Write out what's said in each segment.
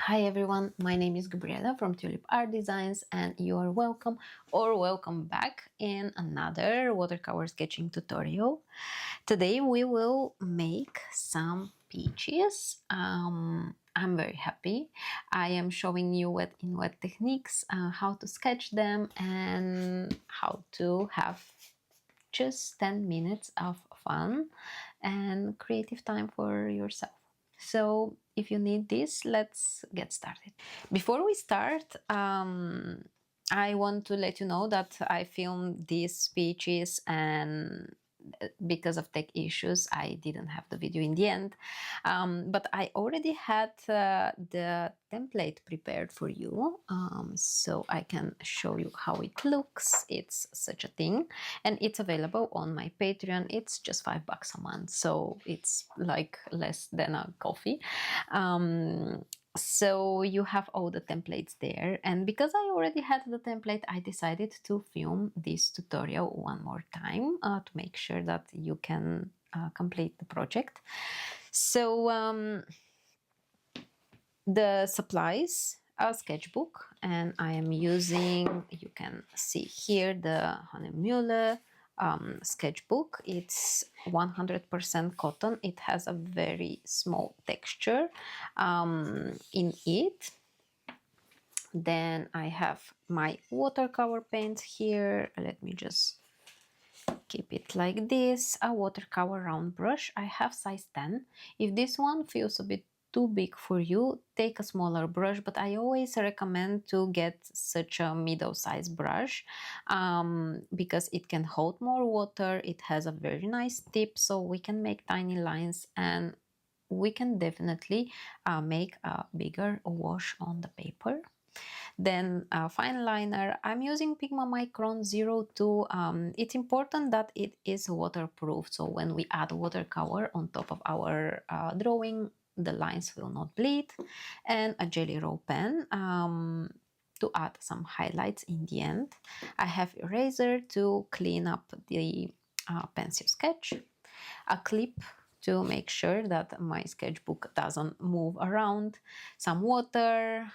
Hi everyone, my name is Gabriela from Tulip Art Designs and you are welcome or welcome back in another watercolor sketching tutorial. Today we will make some peaches. I'm very happy. I am showing you in wet techniques how to sketch them and how to have just 10 minutes of fun and creative time for yourself. So if you need this, let's get started. Before we start, I want to let you know that I filmed these speeches and because of tech issues, I didn't have the video in the end. But I already had the template prepared for you, so I can show you how it looks. It's such a thing, and it's available on my Patreon. It's just $5 a month, so it's like less than a coffee. So you have all the templates there, and because I already had the template, I decided to film this tutorial one more time to make sure that you can complete the project. So the supplies, a sketchbook, and I am using, you can see here, the Hahnemuhle sketchbook. It's 100% cotton. It has a very small texture in it. Then I have my watercolor paints here. Let me just keep it like this. A watercolor round brush. I have size 10. If this one feels a bit too big for you, take a smaller brush, but I always recommend to get such a middle-sized brush because it can hold more water. It has a very nice tip, so we can make tiny lines and we can definitely make a bigger wash on the paper. Then fine liner, I'm using Pigma Micron 02. It's important that it is waterproof, so when we add watercolor on top of our drawing, the lines will not bleed. And a Jelly Roll pen to add some highlights in the end. I have eraser to clean up the pencil sketch, a clip to make sure that my sketchbook doesn't move around, some water,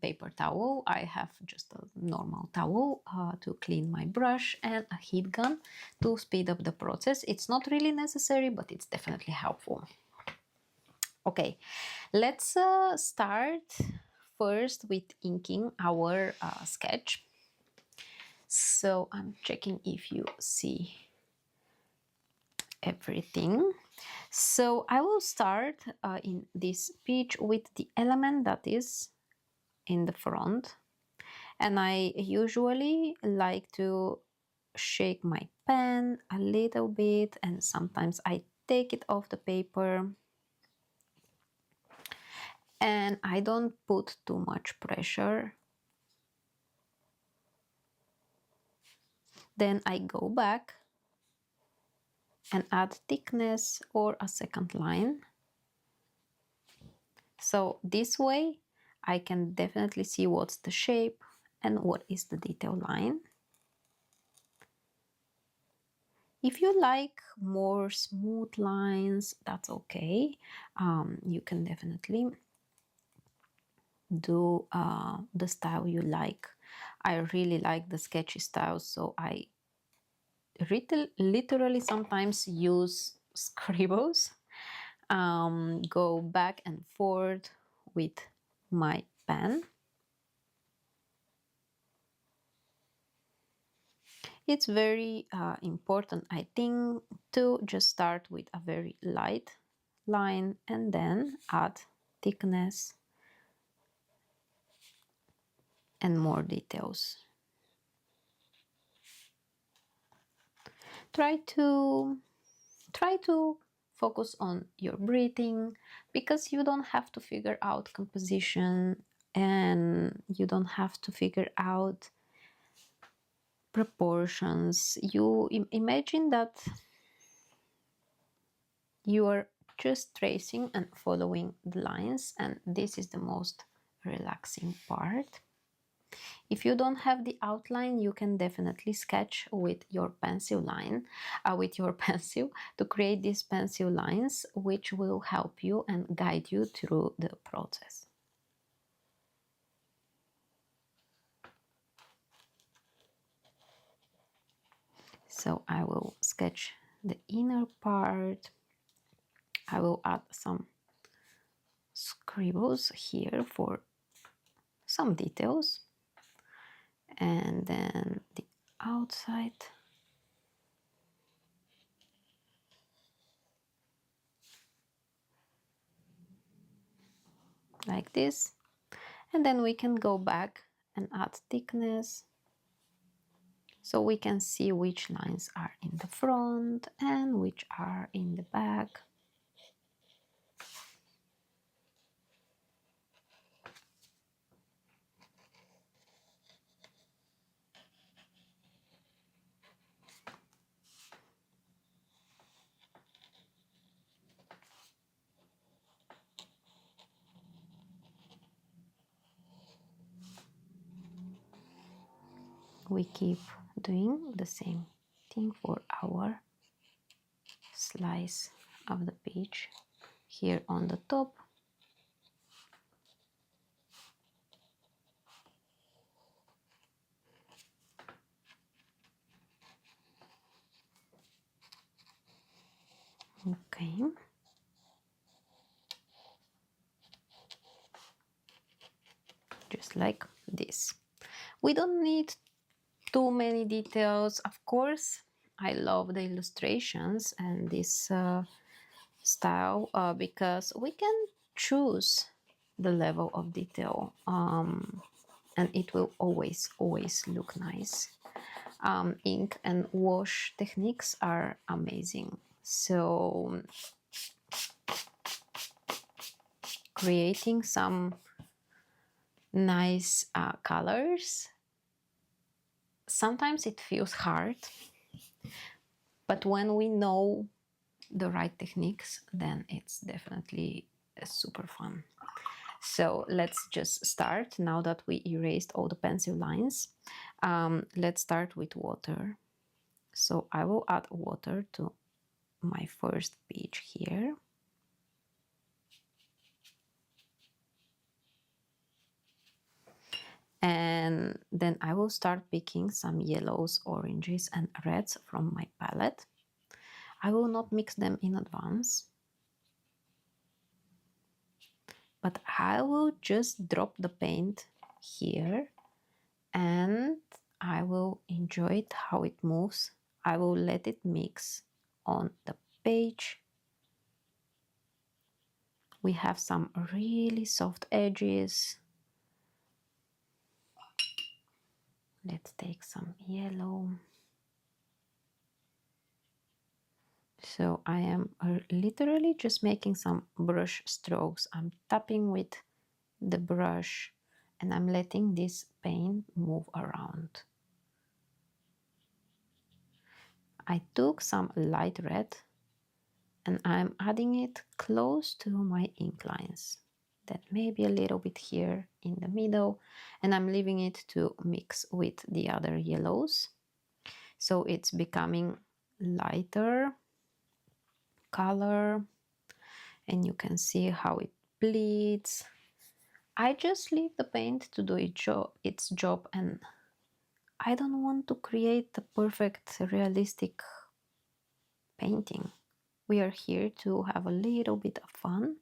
paper towel. I have just a normal towel to clean my brush, and a heat gun to speed up the process. It's not really necessary, but it's definitely helpful. Okay, let's start first with inking our sketch. So I'm checking if you see everything. So I will start in this peach with the element that is in the front, and I usually like to shake my pen a little bit, and sometimes I take it off the paper, and I don't put too much pressure. Then I go back and add thickness or a second line. So this way I can definitely see what's the shape and what is the detail line. If you like more smooth lines, that's okay. You can definitely do the style you like. I really like the sketchy style, so I literally sometimes use scribbles, go back and forth with my pen. It's very important, I think, to just start with a very light line and then add thickness and more details. Try to focus on your breathing, because you don't have to figure out composition and you don't have to figure out proportions. You imagine that you are just tracing and following the lines, and this is the most relaxing part. If you don't have the outline, you can definitely sketch with your pencil line, with your pencil, to create these pencil lines, which will help you and guide you through the process. So I will sketch the inner part. I will add some scribbles here for some details, and then the outside. Like this, and then we can go back and add thickness so we can see which lines are in the front and which are in the back. We keep doing the same thing for our slice of the page here on the top. Okay. Just like this. We don't need too many details. Of course, I love the illustrations and this style because we can choose the level of detail, and it will always look nice. Ink and wash techniques are amazing. So creating some nice colors, sometimes it feels hard, but when we know the right techniques, then it's definitely super fun. So let's just start. Now that we erased all the pencil lines, let's start with water. So I will add water to my first page here. And then I will start picking some yellows, oranges and reds from my palette. I will not mix them in advance, but I will just drop the paint here and I will enjoy it how it moves. I will let it mix on the page. We have some really soft edges. Let's take some yellow. So I am literally just making some brush strokes. I'm tapping with the brush and I'm letting this paint move around. I took some light red and I'm adding it close to my ink lines. That maybe a little bit here in the middle, and I'm leaving it to mix with the other yellows. So it's becoming lighter color and you can see how it bleeds. I just leave the paint to do its job, and I don't want to create the perfect realistic painting. We are here to have a little bit of fun,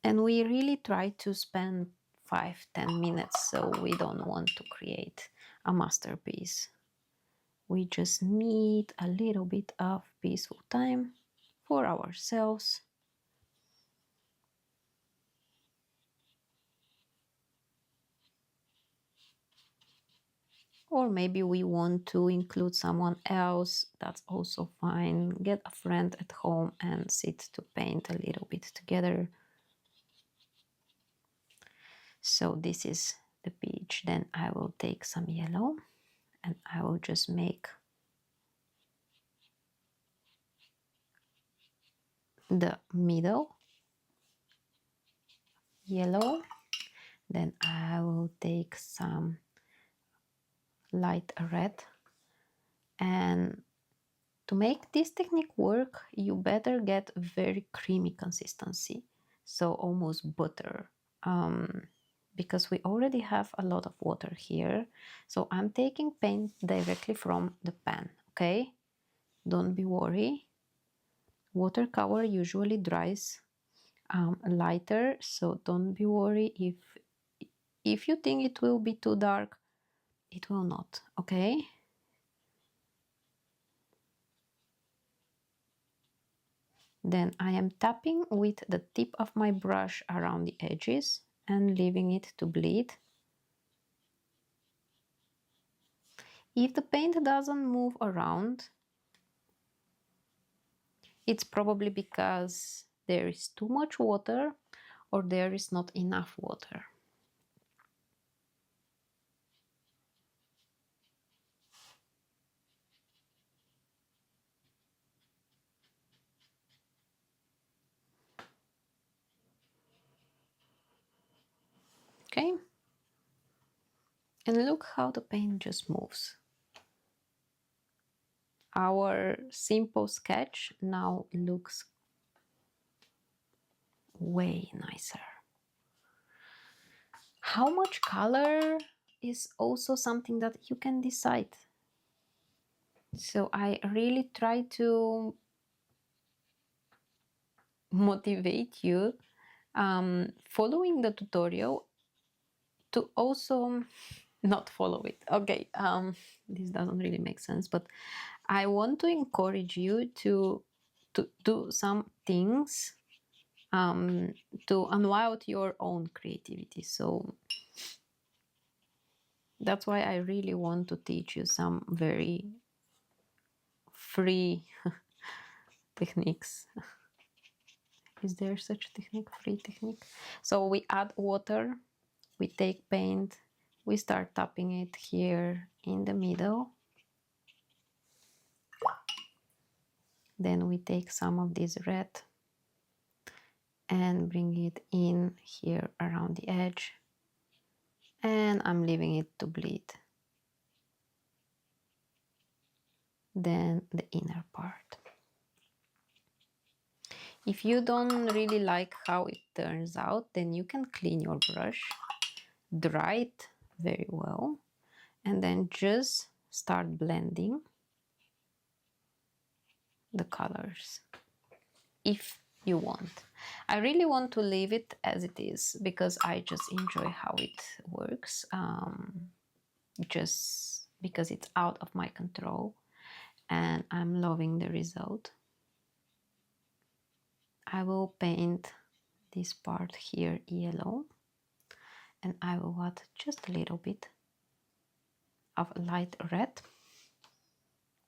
and we really try to spend 5-10 minutes, so we don't want to create a masterpiece. We just need a little bit of peaceful time for ourselves. Or maybe we want to include someone else, that's also fine. Get a friend at home and sit to paint a little bit together. So this is the peach. Then I will take some yellow and I will just make the middle yellow. Then I will take some light red, and to make this technique work, you better get very creamy consistency, so almost butter. because we already have a lot of water here. So I'm taking paint directly from the pan, okay? Don't be worried. Watercolor usually dries lighter, so don't be worried if you think it will be too dark, it will not, okay? Then I am tapping with the tip of my brush around the edges and leaving it to bleed. If the paint doesn't move around, it's probably because there is too much water or there is not enough water. Okay? And look how the paint just moves. Our simple sketch now looks way nicer. How much color is also something that you can decide. So I really try to motivate you following the tutorial to also not follow it. Okay, this doesn't really make sense, but I want to encourage you to do some things to unwild your own creativity. So that's why I really want to teach you some very free techniques. Is there such a technique, free technique? So we add water, we take paint, we start tapping it here in the middle. Then we take some of this red and bring it in here around the edge. And I'm leaving it to bleed. Then the inner part. If you don't really like how it turns out, then you can clean your brush, dry it very well, and then just start blending the colors if you want. I really want to leave it as it is because I just enjoy how it works, just because it's out of my control and I'm loving the result. I will paint this part here yellow and I will add just a little bit of light red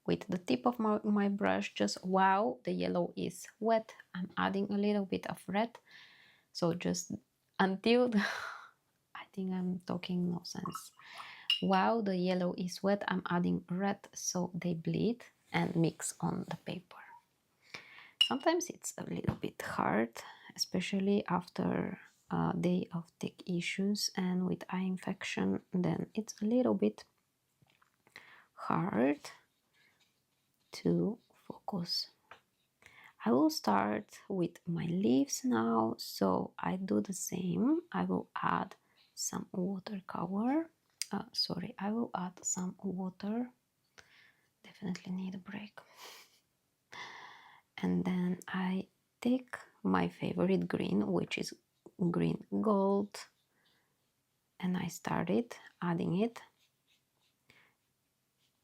with the tip of my brush. Just while the yellow is wet, I'm adding a little bit of red. So just until I think I'm talking no sense. While the yellow is wet, I'm adding red so they bleed and mix on the paper. Sometimes it's a little bit hard, especially after a day of tick issues and with eye infection, then it's a little bit hard to focus. I will start with my leaves now, so I do the same. I will add some watercolor. I will add some water. Definitely need a break. And then I take my favorite green, which is green gold, and I started adding it,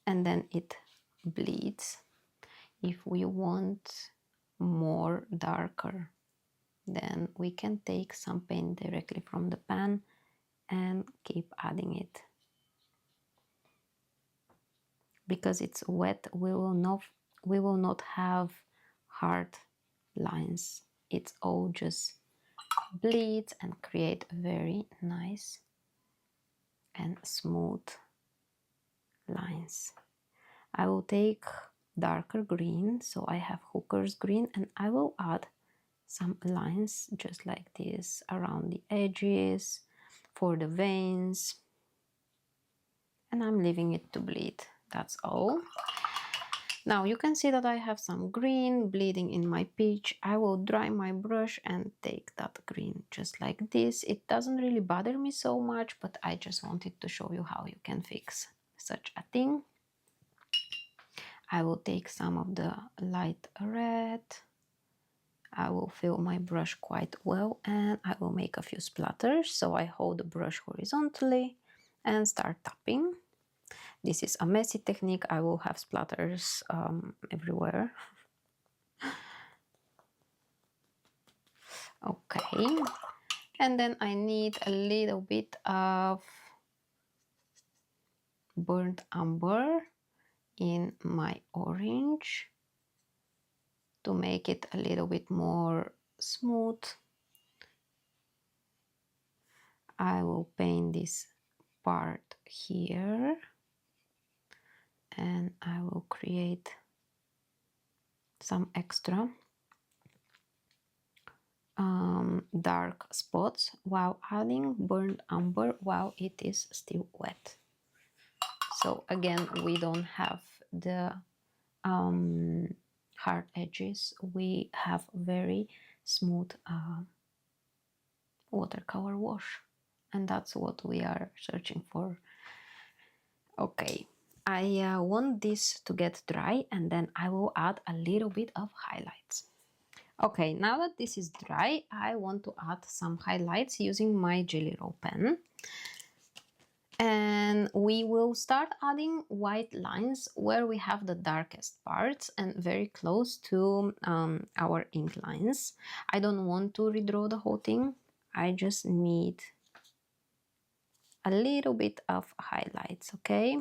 and then it bleeds. If we want more darker, then we can take some paint directly from the pan and keep adding it. Because it's wet, we will not have hard lines. It's all just bleeds and create very nice and smooth lines. I will take darker green, so I have hooker's green, and I will add some lines just like this around the edges for the veins, and I'm leaving it to bleed. That's all. Now you can see that I have some green bleeding in my peach. I will dry my brush and take that green just like this. It doesn't really bother me so much, but I just wanted to show you how you can fix such a thing. I will take some of the light red. I will fill my brush quite well, and I will make a few splatters. So I hold the brush horizontally and start tapping. This is a messy technique. I will have splatters everywhere. Okay, and then I need a little bit of burnt umber in my orange to make it a little bit more smooth. I will paint this part here, and I will create some extra dark spots while adding burnt umber while it is still wet. So again, we don't have the hard edges. We have very smooth watercolor wash, and that's what we are searching for. Okay, I want this to get dry, and then I will add a little bit of highlights. Okay, now that this is dry, I want to add some highlights using my Jelly Roll pen. And we will start adding white lines where we have the darkest parts and very close to our ink lines. I don't want to redraw the whole thing. I just need a little bit of highlights, okay?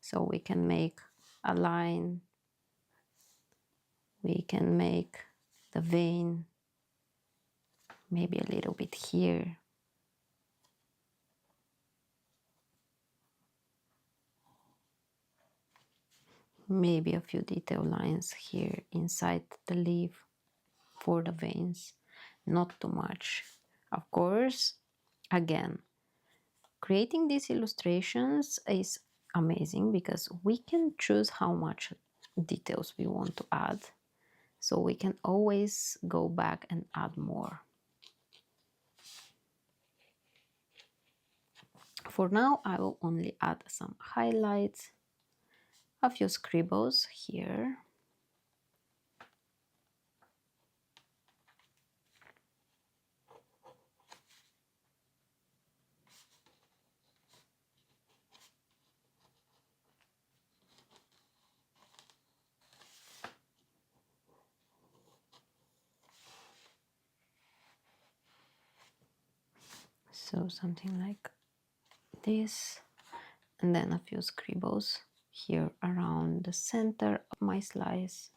So we can make a line, we can make the vein, maybe a little bit here. Maybe a few detail lines here inside the leaf for the veins, not too much. Of course, again, creating these illustrations is amazing because we can choose how much details we want to add. So we can always go back and add more. For now, I will only add some highlights, a few scribbles here. So something like this, and then a few scribbles here around the center of my slice.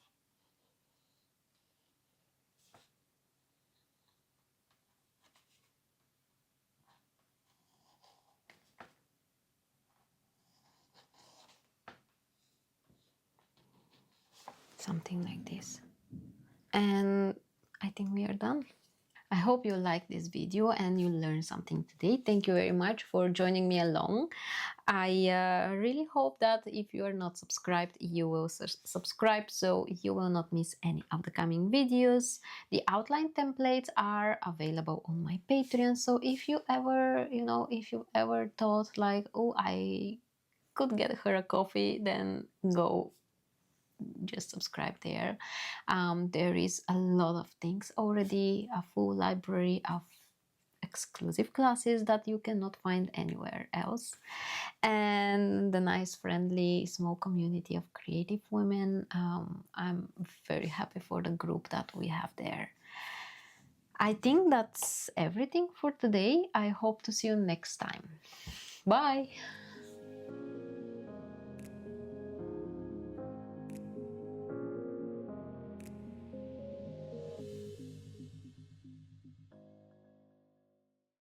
Something like this. And I think we are done. I hope you liked this video and you learned something today. Thank you very much for joining me along. I really hope that if you are not subscribed, you will subscribe so you will not miss any of the coming videos. The outline templates are available on my Patreon. So if you ever, if you ever thought like, oh, I could get her a coffee, then go just subscribe there. There is a lot of things already, a full library of exclusive classes that you cannot find anywhere else, and the nice, friendly, small community of creative women. I'm very happy for the group that we have there. I think that's everything for today. I hope to see you next time. Bye!